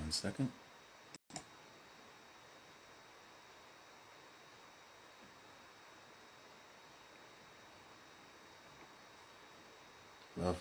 1 second. Love.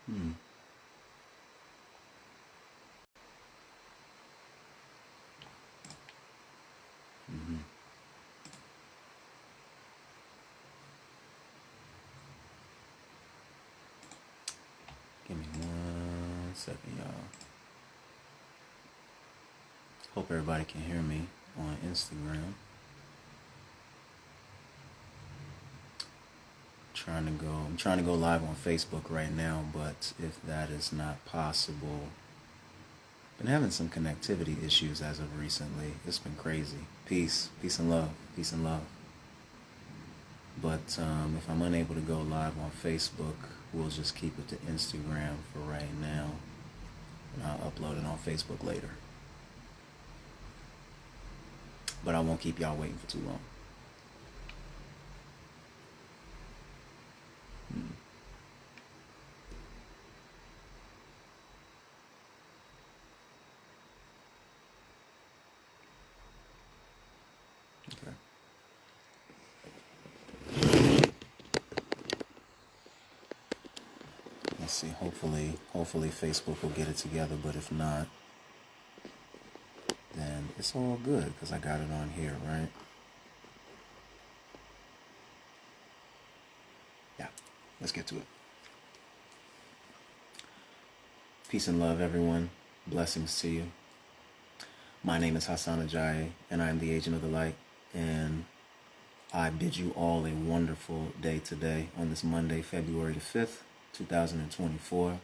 Hmm. Mm-hmm. Give me 1 second, y'all. Hope everybody can hear me on Instagram. I'm trying to go live on Facebook right now, but if that is not possible, been having some connectivity issues as of recently. It's been crazy. Peace and love, peace and love. But if I'm unable to go live on Facebook, we'll just keep it to Instagram for right now, and I'll upload it on Facebook later. But I won't keep y'all waiting for too long. Okay. Let's see. Hopefully Facebook will get it together. But if not, then it's all good because I got it on here, right? Yeah. Let's get to it. Peace and love, everyone. Blessings to you. My name is N.R.G.Y, and I am the agent of the light. And I bid you all a wonderful day today on this Monday, February the 5th, 2024.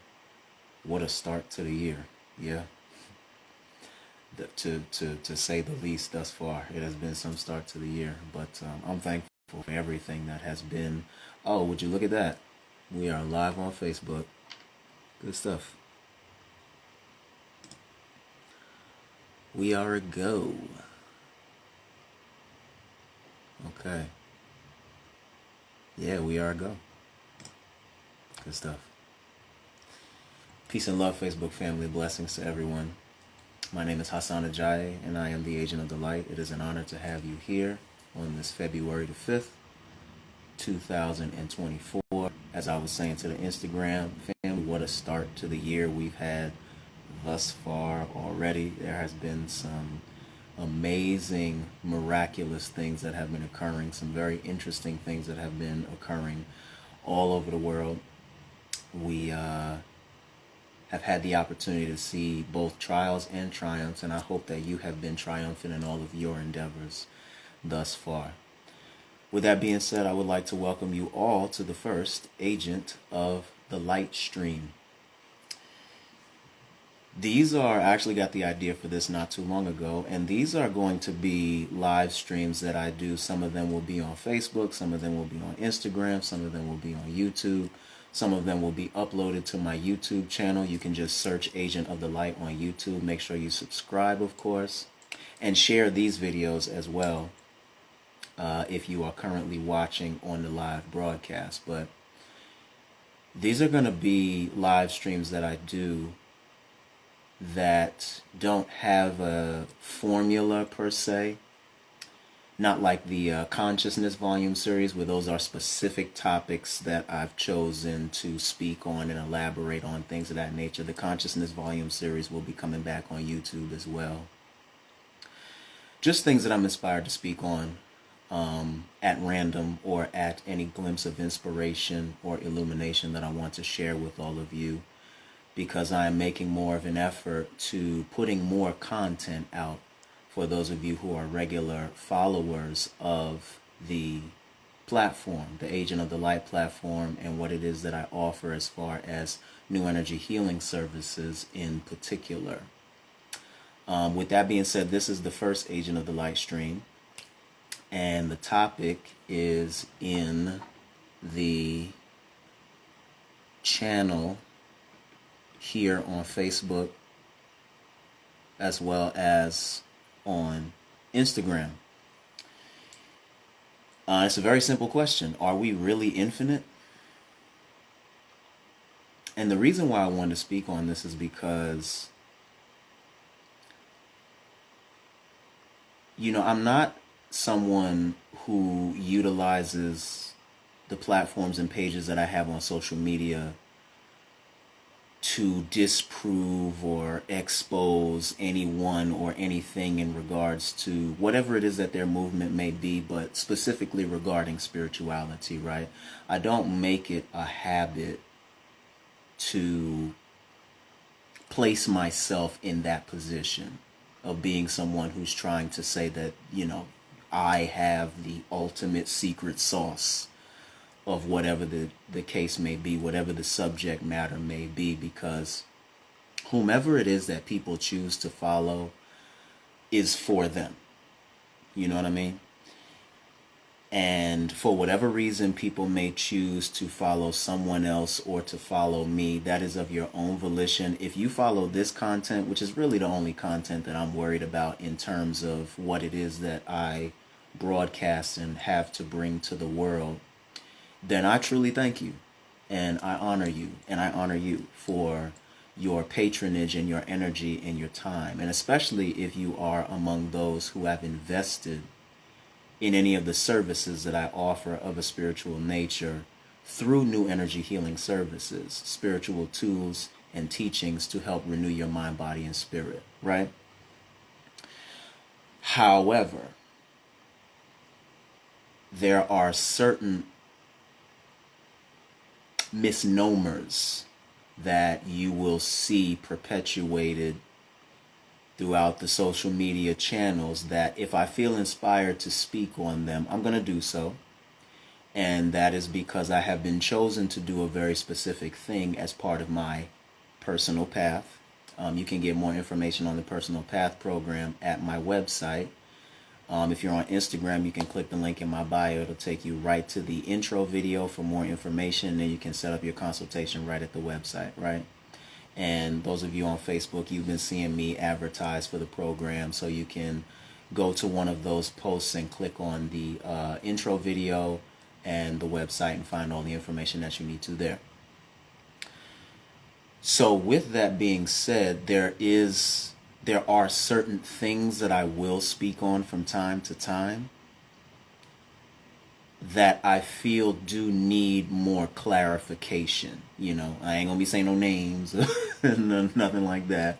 What a start to the year, yeah. To say the least thus far. It has been some start to the year, but I'm thankful for everything that has been. Oh, would you look at that? We are live on Facebook. Good stuff. We are a go. Okay. Yeah, we are a go. Good stuff. Peace and love, Facebook family. Blessings to everyone. My name is N.R.G.Y, and I am the agent of the light. It is an honor to have you here on this February the 5th, 2024. As I was saying to the Instagram family, what a start to the year we've had thus far already. There has been some amazing, miraculous things that have been occurring, some very interesting things that have been occurring all over the world. We have had the opportunity to see both trials and triumphs, and I hope that you have been triumphant in all of your endeavors thus far. With that being said, I would like to welcome you all to the first agent of the Lightstream. These are, I actually got the idea for this not too long ago, and these are going to be live streams that I do. Some of them will be on Facebook, some of them will be on Instagram, some of them will be on YouTube, some of them will be uploaded to my YouTube channel. You can just search Agent of the Light on YouTube. Make sure you subscribe, of course, and share these videos as well if you are currently watching on the live broadcast. But these are going to be live streams that I do that don't have a formula per se, not like the consciousness volume series, where those are specific topics that I've chosen to speak on and elaborate on, things of that nature. The consciousness volume series will be coming back on YouTube as well. Just things that I'm inspired to speak on at random, or at any glimpse of inspiration or illumination that I want to share with all of you, because I am making more of an effort to putting more content out for those of you who are regular followers of the platform, the Agent of the Light platform, and what it is that I offer as far as N.R.G.Y Healing Services in particular. With that being said, this is the first Agent of the Light stream. And the topic is in the channel here on Facebook as well as on Instagram. It's a very simple question. Are we really infinite? And the reason why I wanted to speak on this is because, I'm not someone who utilizes the platforms and pages that I have on social media to disprove or expose anyone or anything in regards to whatever it is that their movement may be, but specifically regarding spirituality, right? I don't make it a habit to place myself in that position of being someone who's trying to say that, I have the ultimate secret sauce of whatever the case may be, whatever the subject matter may be, because whomever it is that people choose to follow is for them. You know what I mean? And for whatever reason people may choose to follow someone else or to follow me, that is of your own volition. If you follow this content, which is really the only content that I'm worried about in terms of what it is that I broadcast and have to bring to the world, then I truly thank you, and I honor you, and I honor you for your patronage and your energy and your time, and especially if you are among those who have invested in any of the services that I offer of a spiritual nature through N.R.G.Y Healing Services, spiritual tools and teachings to help renew your mind, body, and spirit, right? However, there are certain misnomers that you will see perpetuated throughout the social media channels that if I feel inspired to speak on them, I'm going to do so. And that is because I have been chosen to do a very specific thing as part of my personal path. You can get more information on the Personal Path program at my website. If you're on Instagram, you can click the link in my bio. It'll take you right to the intro video for more information. And then you can set up your consultation right at the website, right? And those of you on Facebook, you've been seeing me advertise for the program. So you can go to one of those posts and click on the intro video and the website and find all the information that you need to there. So with that being said, there are certain things that I will speak on from time to time that I feel do need more clarification. I ain't gonna be saying no names, nothing like that,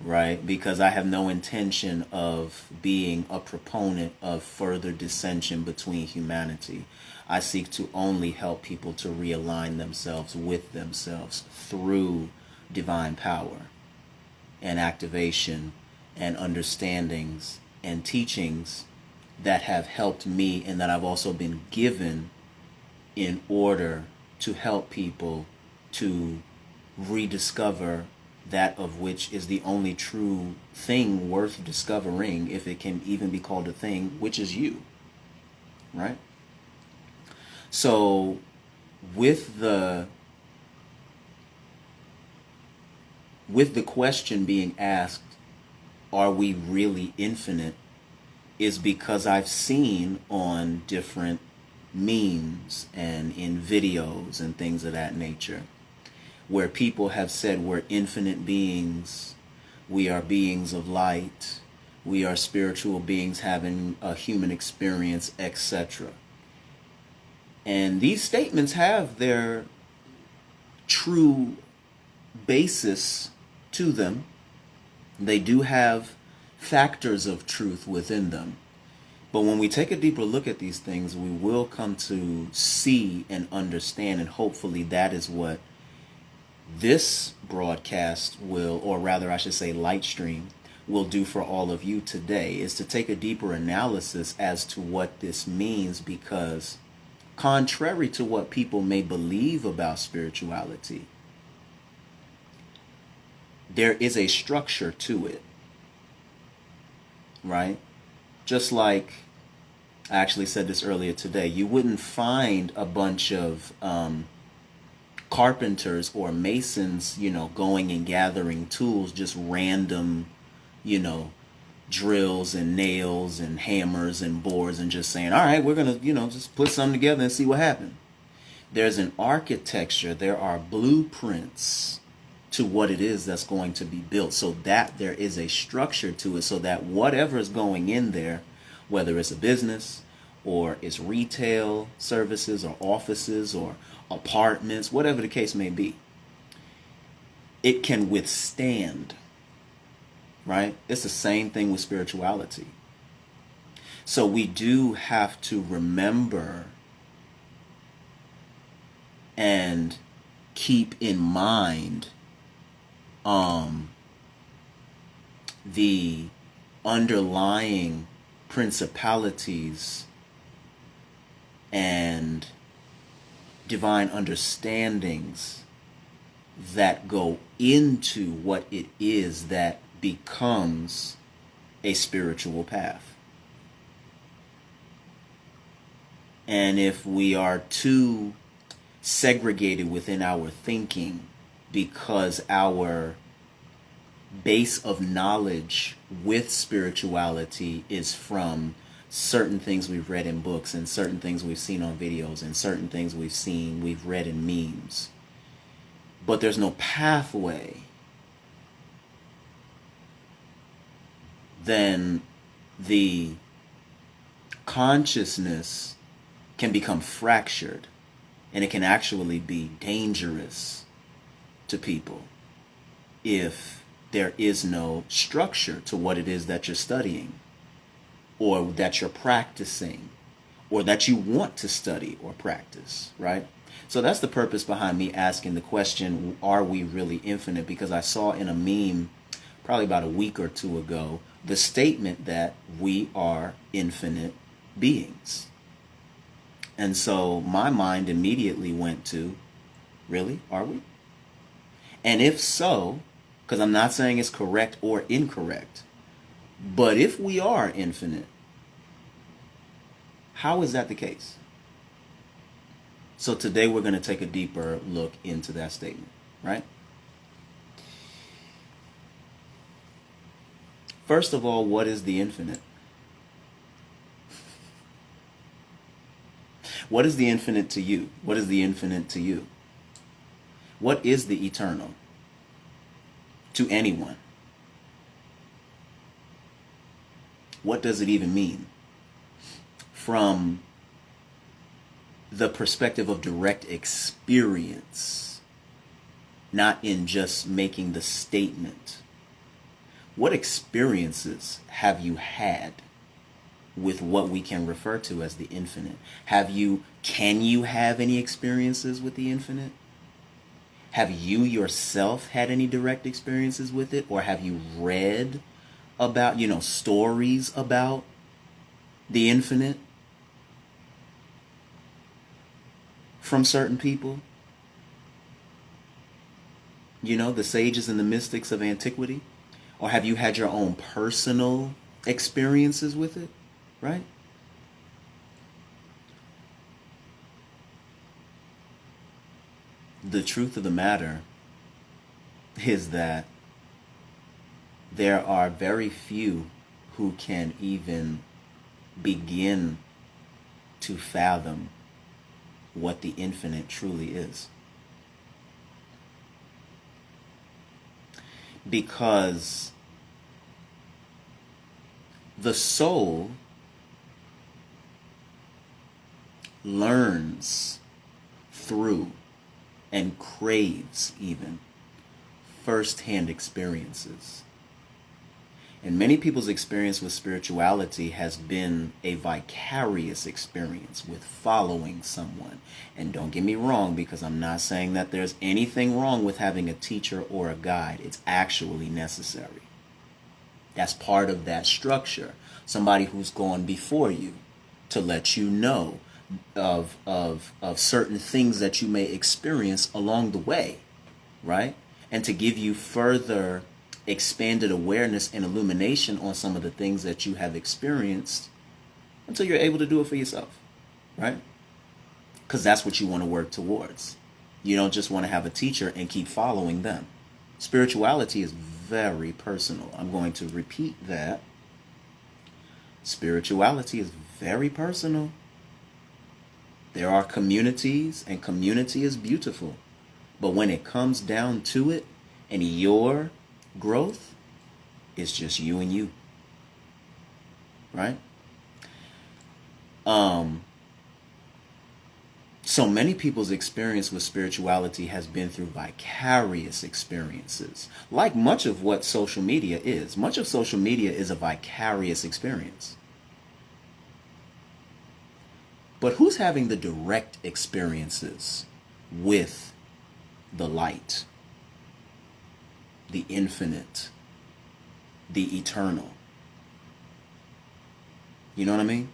right? Because I have no intention of being a proponent of further dissension between humanity. I seek to only help people to realign themselves with themselves through divine power and activation and understandings and teachings that have helped me and that I've also been given in order to help people to rediscover that of which is the only true thing worth discovering, if it can even be called a thing, which is you, right? So with the question being asked, are we really infinite, is because I've seen on different memes and in videos and things of that nature where people have said we're infinite beings, we are beings of light, we are spiritual beings having a human experience, etc. And these statements have their true basis to them. They do have factors of truth within them. But when we take a deeper look at these things, we will come to see and understand, and hopefully that is what this broadcast will, or rather I should say Lightstream, will do for all of you today, is to take a deeper analysis as to what this means, because contrary to what people may believe about spirituality, there is a structure to it, right? Just like I actually said this earlier today. You wouldn't find a bunch of carpenters or masons, going and gathering tools, just random, you know, drills and nails and hammers and boards, and just saying, all right, we're going to, just put something together and see what happens. There's an architecture, there are blueprints to what it is that's going to be built, so that there is a structure to it, so that whatever is going in there, whether it's a business or it's retail services or offices or apartments, whatever the case may be, it can withstand, right? It's the same thing with spirituality. So we do have to remember and keep in mind the underlying principalities and divine understandings that go into what it is that becomes a spiritual path. And if we are too segregated within our thinking because our base of knowledge with spirituality is from certain things we've read in books and certain things we've seen on videos and certain things we've read in memes, but there's no pathway, then the consciousness can become fractured, and it can actually be dangerous to people if there is no structure to what it is that you're studying or that you're practicing or that you want to study or practice, right? So that's the purpose behind me asking the question, are we really infinite? Because I saw in a meme probably about a week or two ago the statement that we are infinite beings. And so my mind immediately went to, really? Are we? And if so, because I'm not saying it's correct or incorrect, but if we are infinite, how is that the case? So today we're going to take a deeper look into that statement, right? First of all, what is the infinite? What is the infinite to you? What is the infinite to you? What is the eternal to anyone? What does it even mean? From the perspective of direct experience, not in just making the statement. What experiences have you had with what we can refer to as the infinite? Can you have any experiences with the infinite? Have you yourself had any direct experiences with it? Or have you read about, stories about the infinite from certain people? The sages and the mystics of antiquity? Or have you had your own personal experiences with it, right? The truth of the matter is that there are very few who can even begin to fathom what the infinite truly is. Because the soul learns through and craves even first-hand experiences. And many people's experience with spirituality has been a vicarious experience with following someone. And don't get me wrong, because I'm not saying that there's anything wrong with having a teacher or a guide. It's actually necessary. That's part of that structure. Somebody who's gone before you to let you know of certain things that you may experience along the way, right? And to give you further expanded awareness and illumination on some of the things that you have experienced until you're able to do it for yourself, right? Because that's what you want to work towards. You don't just want to have a teacher and keep following them. Spirituality is very personal. I'm going to repeat that. Spirituality is very personal. There are communities, and community is beautiful. But when it comes down to it, and your growth, it's just you and you. Right? So many people's experience with spirituality has been through vicarious experiences. Like much of what social media is. Much of social media is a vicarious experience. But who's having the direct experiences with the light, the infinite, the eternal? You know what I mean?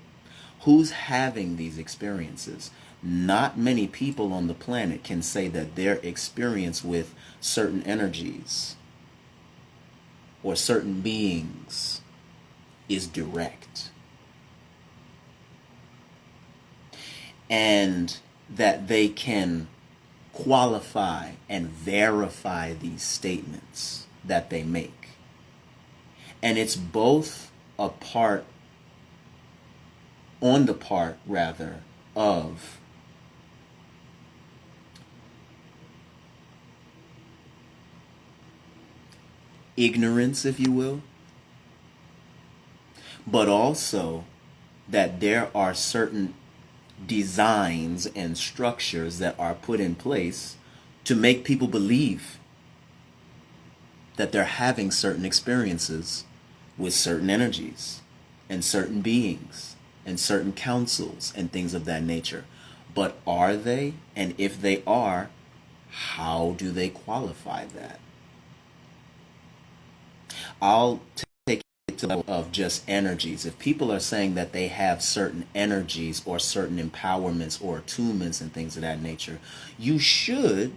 Who's having these experiences? Not many people on the planet can say that their experience with certain energies or certain beings is direct. And that they can qualify and verify these statements that they make. And it's both a part, on the part rather, of ignorance, if you will, but also that there are certain designs and structures that are put in place to make people believe that they're having certain experiences with certain energies and certain beings and certain councils and things of that nature. But are they? And if they are, how do they qualify that? I'll take it to the level of just energies. If people are saying that they have certain energies or certain empowerments or attunements and things of that nature, you should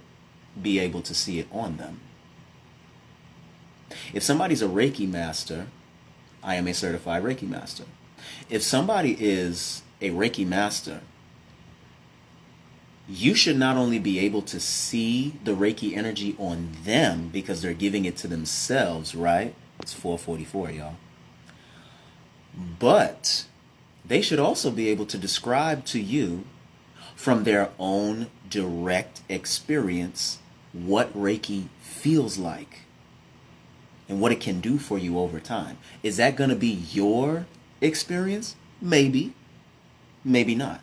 be able to see it on them. If somebody's a Reiki master, I am a certified Reiki master. If somebody is a Reiki master, you should not only be able to see the Reiki energy on them because they're giving it to themselves, right? It's 4:44, y'all. But they should also be able to describe to you from their own direct experience what Reiki feels like and what it can do for you over time. Is that going to be your experience? Maybe. Maybe not.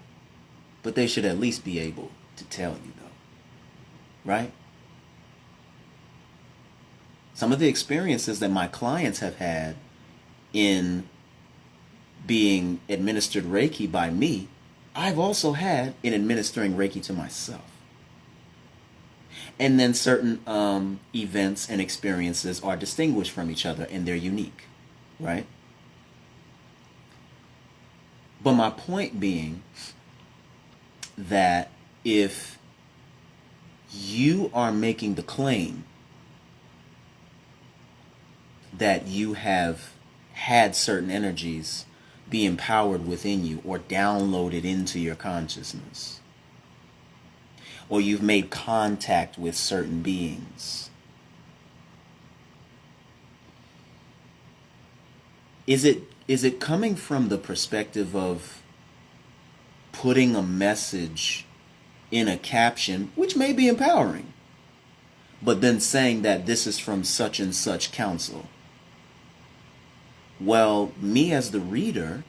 But they should at least be able to tell you, though. Right? Some of the experiences that my clients have had in being administered Reiki by me, I've also had in administering Reiki to myself. And then certain events and experiences are distinguished from each other and they're unique, right? But my point being that if you are making the claim that you have had certain energies be empowered within you or downloaded into your consciousness, or you've made contact with certain beings, is it coming from the perspective of putting a message in a caption, which may be empowering, but then saying that this is from such and such council? Well, me as the reader,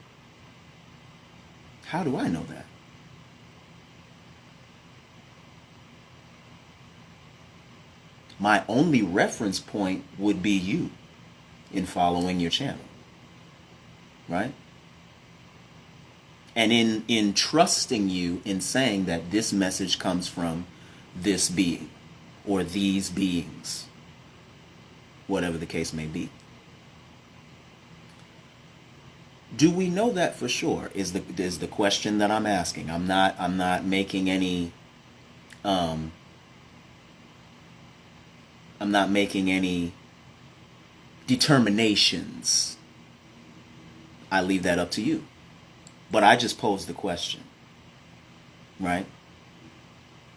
how do I know that? My only reference point would be you in following your channel, right? And in trusting you in saying that this message comes from this being or these beings, whatever the case may be. Do we know that for sure? Is the question that I'm asking. I'm not making any I'm not making any determinations. I leave that up to you. But I just posed the question, right?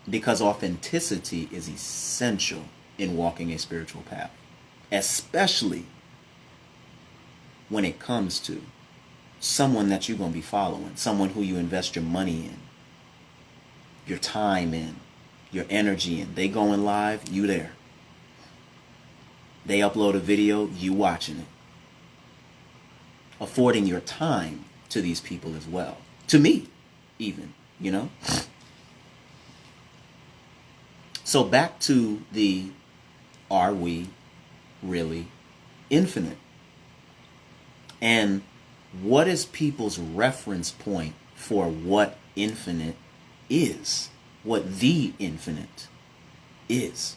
Because authenticity is essential in walking a spiritual path, especially when it comes to someone that you're going to be following, someone who you invest your money in, your time in, your energy in. They going live, you there. They upload a video, you watching it. Affording your time to these people as well. To me, even, you know? So back to the, are we really infinite? And what is people's reference point for what infinite is? What the infinite is?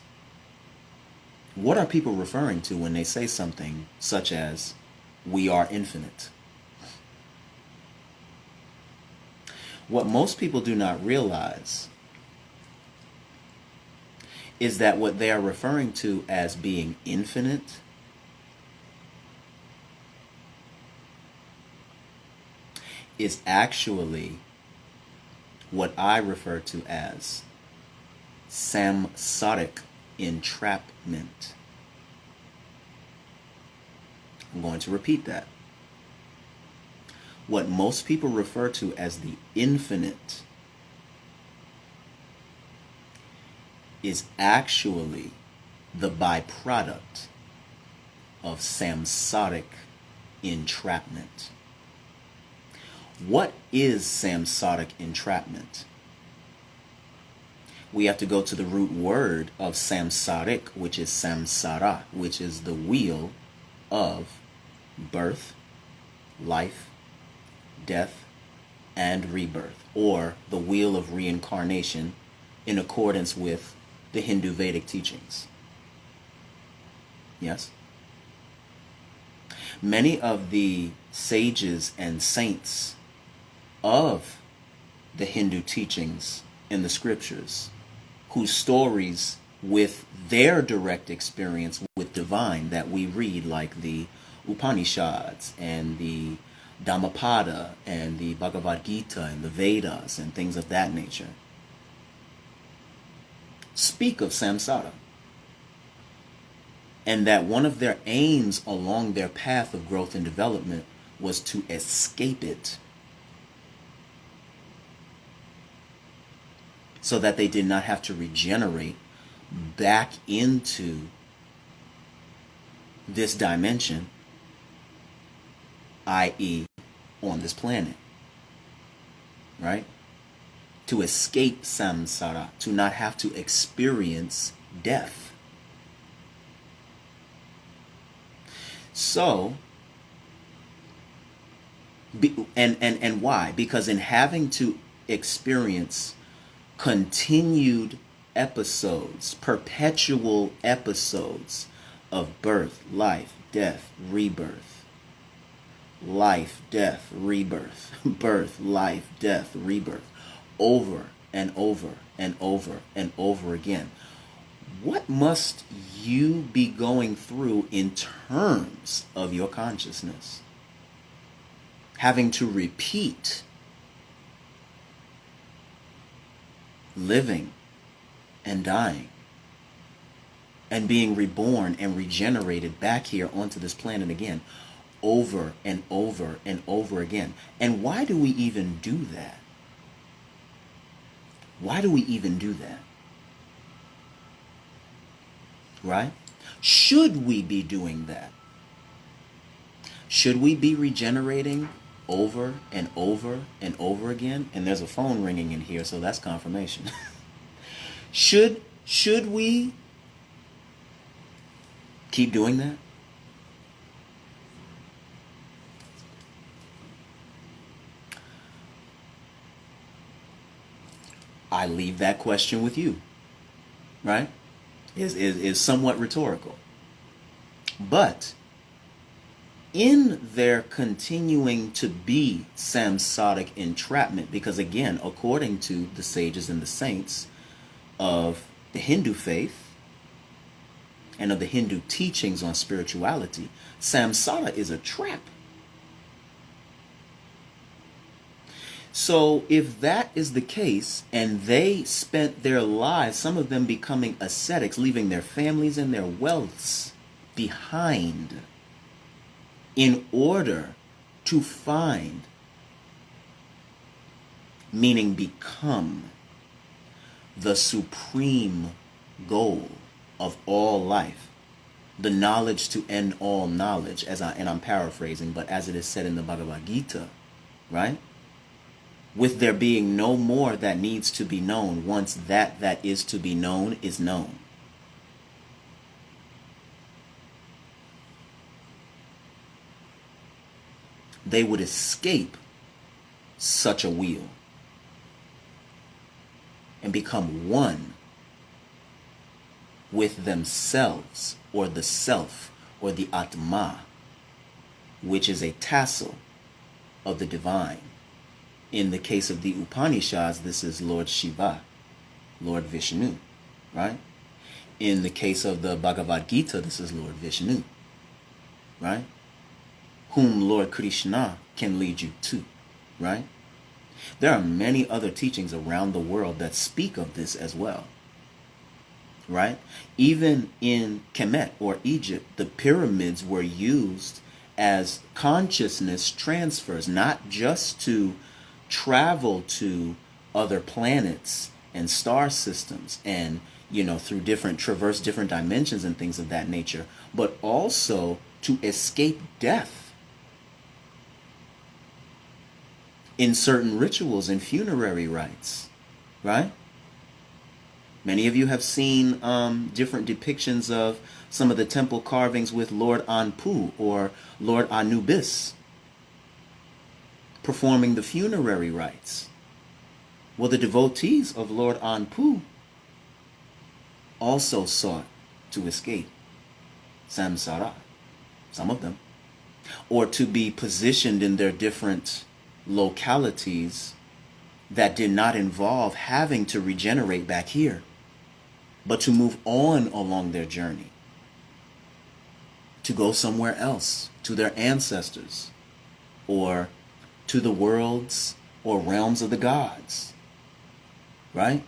What are people referring to when they say something such as, we are infinite? What most people do not realize is that what they are referring to as being infinite is actually what I refer to as samsaric entrapment. I'm going to repeat that. What most people refer to as the infinite is actually the byproduct of samsaric entrapment. What is samsaric entrapment? We have to go to the root word of samsaric, which is samsara, which is the wheel of birth, life, death, and rebirth, or the wheel of reincarnation in accordance with the Hindu Vedic teachings. Yes? Many of the sages and saints of the Hindu teachings in the scriptures, whose stories with their direct experience with divine that we read, like the Upanishads and the Dhammapada and the Bhagavad Gita and the Vedas and things of that nature, speak of samsara, and that one of their aims along their path of growth and development was to escape it, so that they did not have to regenerate back into this dimension, i.e. on this planet, right? To escape samsara, to not have to experience death. So, and why? Because in having to experience continued episodes, perpetual episodes of birth, life, death, rebirth, life, death, rebirth, birth, life, death, rebirth, over and over and over and over again. What must you be going through in terms of your consciousness? Having to repeat living and dying and being reborn and regenerated back here onto this planet again, over and over and over again. And why do we even do that? Why do we even do that? Right? Should we be doing that? Should we be regenerating over and over and over again? And there's a phone ringing in here, so that's confirmation. Should we keep doing that? I leave that question with you, right? Is somewhat rhetorical. But in their continuing to be samsaric entrapment, because again, according to the sages and the saints of the Hindu faith and of the Hindu teachings on spirituality, samsara is a trap. So if that is the case, and they spent their lives, some of them becoming ascetics, leaving their families and their wealths behind in order to find, meaning become, the supreme goal of all life, the knowledge to end all knowledge, and I'm paraphrasing, but as it is said in the Bhagavad Gita, right? With there being no more that needs to be known once that is to be known is known. They would escape such a wheel and become one with themselves, or the self, or the Atma, which is a tassel of the divine. In the case of the Upanishads, this is Lord Shiva, Lord Vishnu, right? In the case of the Bhagavad Gita, this is Lord Vishnu, right? Whom Lord Krishna can lead you to, right? There are many other teachings around the world that speak of this as well, right? Even in Kemet, or Egypt, the pyramids were used as consciousness transfers, not just to travel to other planets and star systems and, through traverse different dimensions and things of that nature, but also to escape death in certain rituals and funerary rites, right? Many of you have seen different depictions of some of the temple carvings with Lord Anpu or Lord Anubis performing the funerary rites. Well, the devotees of Lord Anpu also sought to escape samsara, some of them, or to be positioned in their different localities that did not involve having to regenerate back here, but to move on along their journey, to go somewhere else, to their ancestors, or to the worlds or realms of the gods, right?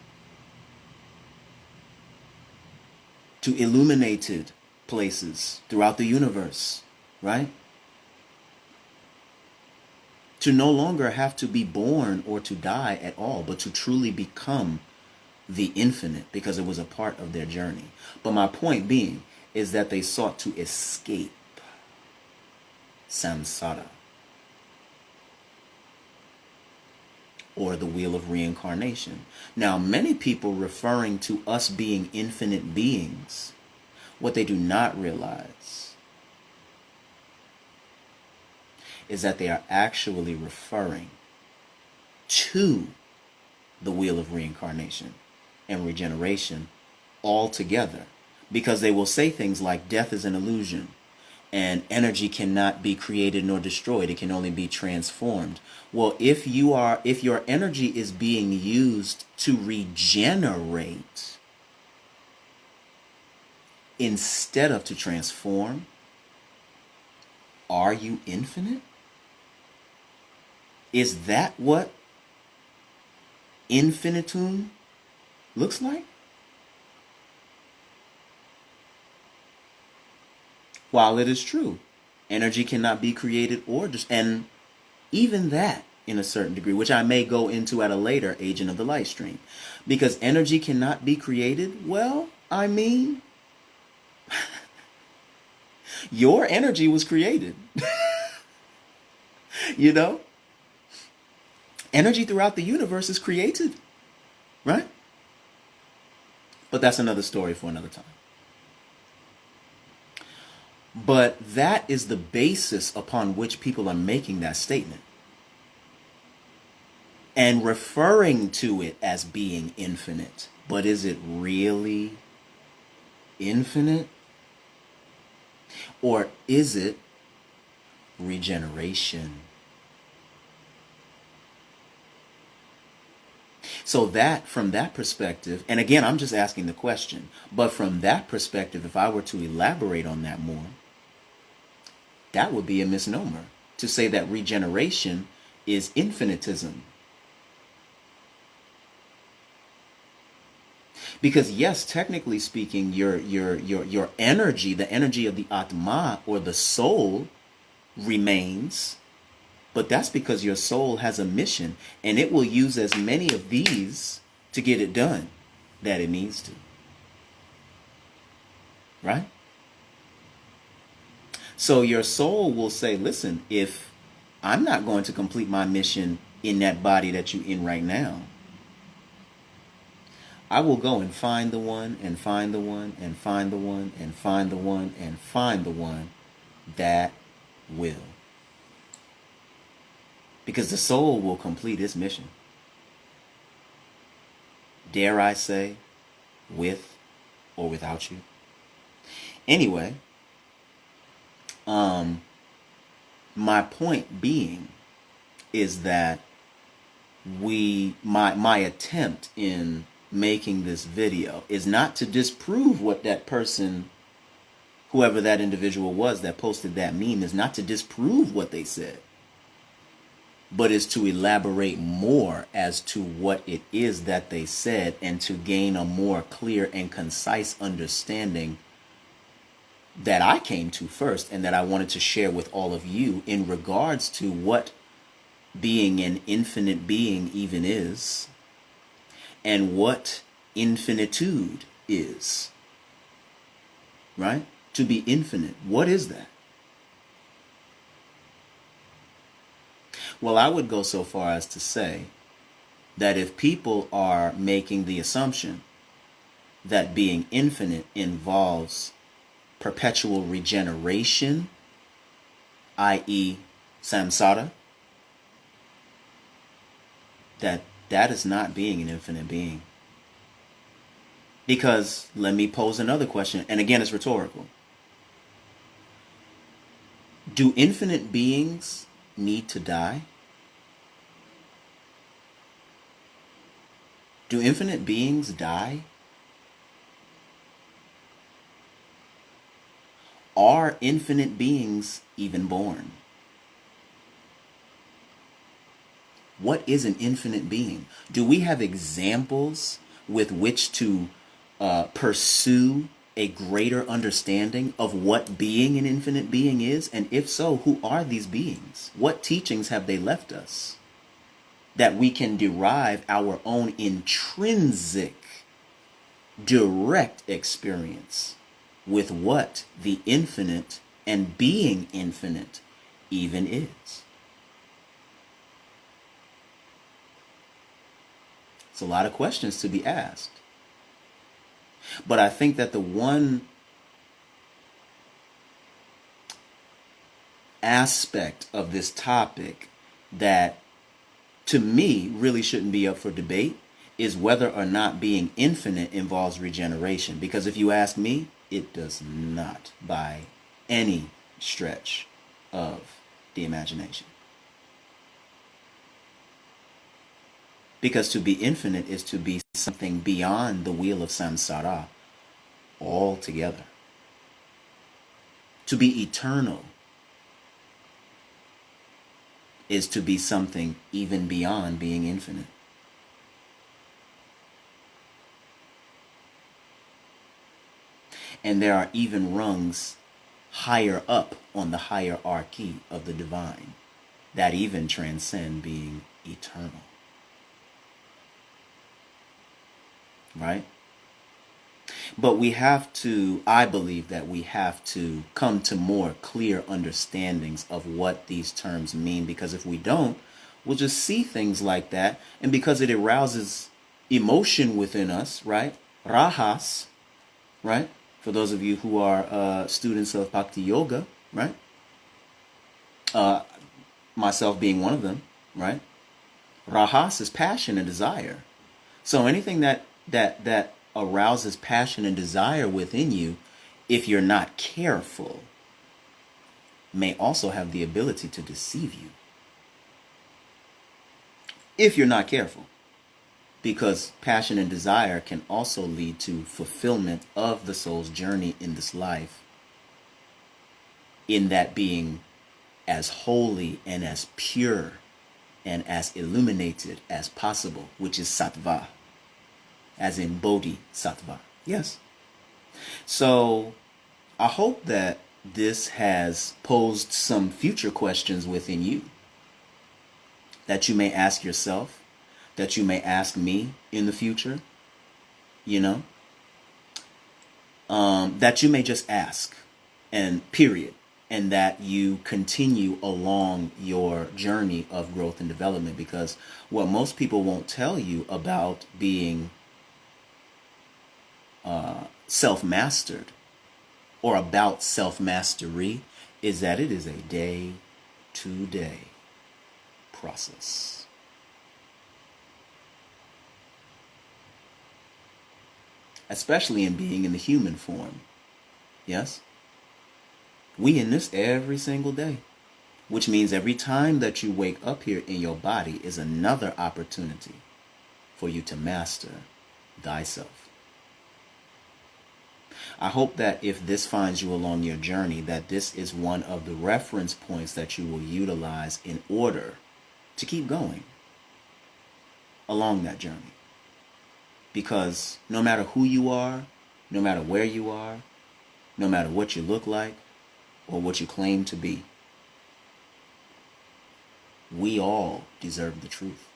To illuminated places throughout the universe, right? To no longer have to be born or to die at all, but to truly become the infinite, because it was a part of their journey. But my point being is that they sought to escape samsara, or the wheel of reincarnation. Now, many people referring to us being infinite beings, what they do not realize is that they are actually referring to the wheel of reincarnation and regeneration altogether, because they will say things like death is an illusion and energy cannot be created nor destroyed, it can only be transformed. Well, if your energy is being used to regenerate instead of to transform, are you infinite? Is that what infinitum looks like? While it is true, energy cannot be created and even that in a certain degree, which I may go into at a later agent of the Lightstream, because energy cannot be created. Well, I mean, your energy was created. Energy throughout the universe is created, right? But that's another story for another time. But that is the basis upon which people are making that statement and referring to it as being infinite. But is it really infinite? Or is it regeneration? So that, from that perspective, and again, I'm just asking the question, but from that perspective, if I were to elaborate on that more, that would be a misnomer to say that regeneration is infinitism, Because yes, technically speaking, your energy, the energy of the Atma or the soul remains, but that's because your soul has a mission and it will use as many of these to get it done that it needs to. Right? So your soul will say, listen, if I'm not going to complete my mission in that body that you're in right now, I will go and find the one and find the one and find the one and find the one and find the one that will. Because the soul will complete its mission. Dare I say, with or without you. Anyway, my point being is that my attempt in making this video is not to disprove what that person, whoever that individual was that posted that meme, is not to disprove what they said, but is to elaborate more as to what it is that they said and to gain a more clear and concise understanding that I came to first and that I wanted to share with all of you in regards to what being an infinite being even is and what infinitude is. Right? To be infinite. What is that? Well, I would go so far as to say that if people are making the assumption that being infinite involves perpetual regeneration, i.e. samsara, that is not being an infinite being. Because let me pose another question, and again it's rhetorical. Do infinite beings need to die? Do infinite beings die? Are infinite beings even born? What is an infinite being? Do we have examples with which to pursue a greater understanding of what being an infinite being is? And if so, who are these beings? What teachings have they left us that we can derive our own intrinsic, direct experience with what the infinite and being infinite even is? It's a lot of questions to be asked. But I think that the one aspect of this topic that to me really shouldn't be up for debate is whether or not being infinite involves regeneration. Because if you ask me, it does not by any stretch of the imagination. Because to be infinite is to be something beyond the wheel of samsara altogether. To be eternal is to be something even beyond being infinite. And there are even rungs higher up on the hierarchy of the divine that even transcend being eternal. Right? But we have to, I believe that we have to come to more clear understandings of what these terms mean, because if we don't, we'll just see things like that, and because it arouses emotion within us, right? Rahas, right? For those of you who are students of Bhakti Yoga, right? Myself being one of them, right? Rahas is passion and desire. So anything that arouses passion and desire within you, if you're not careful, may also have the ability to deceive you. If you're not careful. Because passion and desire can also lead to fulfillment of the soul's journey in this life, in that being as holy and as pure and as illuminated as possible, which is sattva. as in bodhisattva. Yes. So I hope that this has posed some future questions within you that you may ask yourself, that you may ask me in the future, you know, that you may just ask, and period, and that you continue along your journey of growth and development. Because what most people won't tell you about being self-mastered or about self-mastery is that it is a day-to-day process. Especially in being in the human form. Yes? We in this every single day. Which means every time that you wake up here in your body is another opportunity for you to master thyself. I hope that if this finds you along your journey, that this is one of the reference points that you will utilize in order to keep going along that journey. Because no matter who you are, no matter where you are, no matter what you look like or what you claim to be, we all deserve the truth.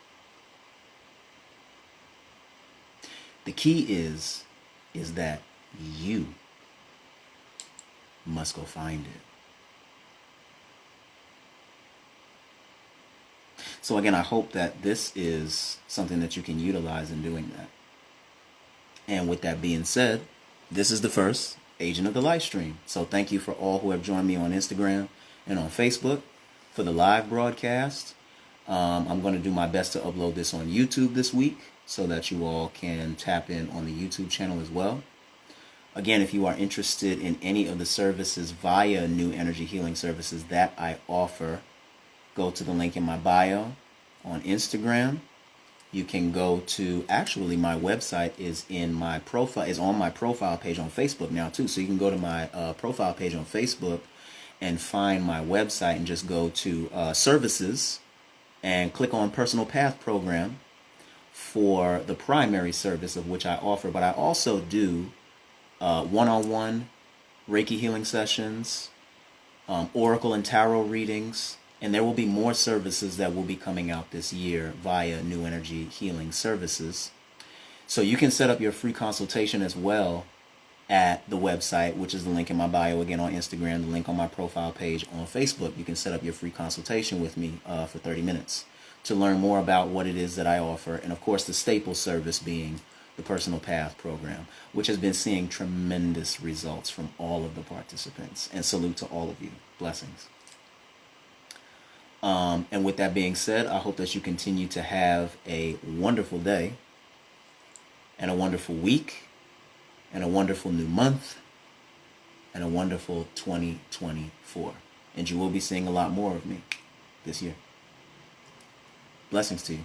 The key is that you must go find it. So again, I hope that this is something that you can utilize in doing that. And with that being said, this is the first Agent of the Lightstream. So thank you for all who have joined me on Instagram and on Facebook for the live broadcast. I'm going to do my best to upload this on YouTube this week so that you all can tap in on the YouTube channel as well. Again, if you are interested in any of the services via N.R.G.Y Healing Services that I offer, go to the link in my bio on Instagram. You can go to, actually my website is on my profile page on Facebook now too. So you can go to my profile page on Facebook and find my website and just go to services and click on Personal Path Program for the primary service of which I offer. But I also do one-on-one Reiki healing sessions, Oracle and Tarot readings, and there will be more services that will be coming out this year via N.R.G.Y Healing Services. So you can set up your free consultation as well at the website, which is the link in my bio again on Instagram, the link on my profile page on Facebook. You can set up your free consultation with me for 30 minutes to learn more about what it is that I offer. And of course, the staple service being the Personal Path Program, which has been seeing tremendous results from all of the participants. And salute to all of you. Blessings. And with that being said, I hope that you continue to have a wonderful day and a wonderful week and a wonderful new month and a wonderful 2024. And you will be seeing a lot more of me this year. Blessings to you.